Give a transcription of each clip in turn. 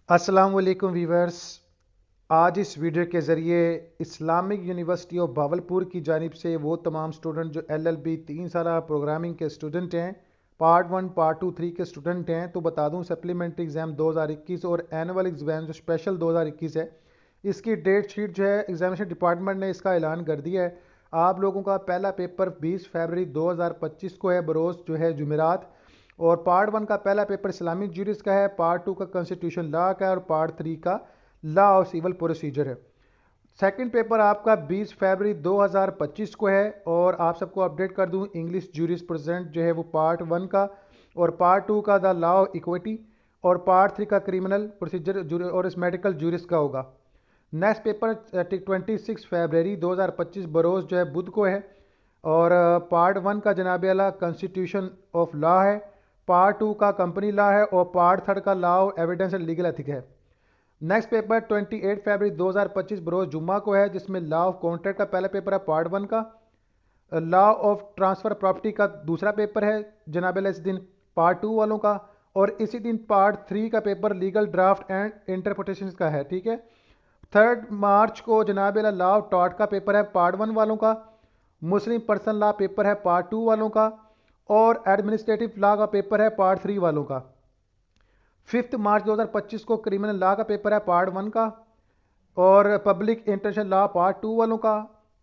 अस्सलाम वालेकुम वीवर्स। आज इस वीडियो के ज़रिए इस्लामिक यूनिवर्सिटी ऑफ भावलपुर की जानिब से वो तमाम स्टूडेंट जो LLB 3 साल प्रोग्रामिंग के स्टूडेंट हैं, पार्ट 1 पार्ट 2 3 के स्टूडेंट हैं, तो बता दूं सप्लीमेंट्री एग्ज़ाम 2021 और एनुअल एग्ज़ाम जो स्पेशल 2021 है, इसकी डेट शीट जो है एग्जामिनेशन डिपार्टमेंट ने इसका ऐलान कर दिया है। आप लोगों का पहला पेपर 20 फरवरी 2025 को है, बरोज़ जो है जुमेरात। और पार्ट 1 का पहला पेपर इस्लामिक ज्यूरिस का है, पार्ट 2 का कॉन्स्टिट्यूशन लॉ का है और पार्ट 3 का लॉ ऑफ सिविल प्रोसीजर है। सेकंड पेपर आपका 20 फरवरी 2025 को है। और आप सबको अपडेट कर दूं, इंग्लिश ज्यूरिस प्रेजेंट जो है वो पार्ट 1 का और पार्ट 2 का द लॉ ऑफ इक्विटी और पार्ट 3 का क्रिमिनल प्रोसीजर और इस मेडिकल ज्यूरिस का होगा। नेक्स्ट पेपर 26 फरवरी 2025 बरोज़ जो है बुध को है। और पार्ट 1 का जनाब आला कॉन्स्टिट्यूशन ऑफ लॉ है, पार्ट 2 का कंपनी लॉ है और पार्ट 3 का law of evidence and legal ethic है। नेक्स्ट पेपर 28 फरवरी 2025 बरोज़ जुम्मा को है, जिसमें लॉ ऑफ कॉन्ट्रैक्ट का पहला पेपर है पार्ट 1 का। लॉ ऑफ ट्रांसफ़र प्रॉपर्टी का दूसरा पेपर है जनाब आला इस दिन पार्ट 2 वालों का। और इसी दिन पार्ट 3 का paper legal draft and interpretation का है, ठीक है। 3 मार्च को जनाब आला लॉ ऑफ टॉर्ट का पेपर है पार्ट 1 वालों का। मुस्लिम पर्सनल लॉ पेपर है पार्ट 2 वालों का। और एडमिनिस्ट्रेटिव लॉ का पेपर है पार्ट 3 वालों का। 5 मार्च 2025 को क्रिमिनल लॉ का पेपर है पार्ट 1 का और पब्लिक इंटरनेशनल लॉ पार्ट 2 वालों का।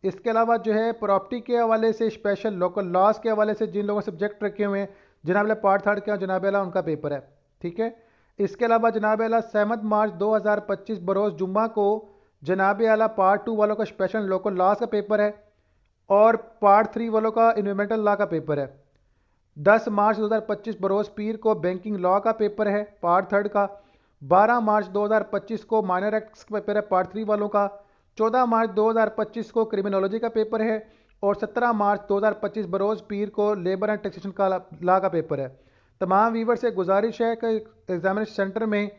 इसके अलावा जो है प्रॉपर्टी के हवाले से स्पेशल लोकल लॉज के हवाले से जिन लोगों ने सब्जेक्ट रखे हुए हैं, जनाब आला पार्ट 3 के जनाब आला उनका पेपर है, ठीक है। इसके अलावा जनाब आला 7 मार्च 2025 बरोज़ जुम्मा को जनाब आला पार्ट 2 वालों का स्पेशल लोकल लॉज का पेपर है और पार्ट 3 वालों का इन्वायरमेंटल लॉ का पेपर है। 10 मार्च 2025 बरोज़ पीर को बैंकिंग लॉ का पेपर है पार्ट 3 का। 12 मार्च 2025 को माइनर एक्ट्स का पेपर है पार्ट 3 वालों का। 14 मार्च 2025 को क्रिमिनोलॉजी का पेपर है और 17 मार्च 2025 बरोज़ पीर को लेबर एंड टैक्सेशन का लॉ का पेपर है। तमाम वीवर से गुजारिश है कि एग्जामिनेशन सेंटर में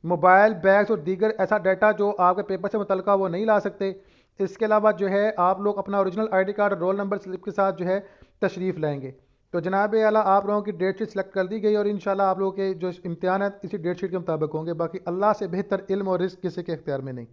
मोबाइल, बैग्स और दीगर ऐसा डाटा जो आपके पेपर से मुतल्लिका वो नहीं ला सकते। इसके अलावा जो है आप लोग अपना ओरिजिनल ID कार्ड और रोल नंबर स्लिप के साथ जो है तशरीफ़ लाएंगे। तो जनाब आला आप लोगों की डेट शीट सेलेक्ट कर दी गई और इंशाल्लाह आप लोगों के जो इम्तिहान है इसी डेट शीट के मुताबिक होंगे। बाकी अल्लाह से बेहतर इल्म और रिस्क किसी के इख्तियार में नहीं।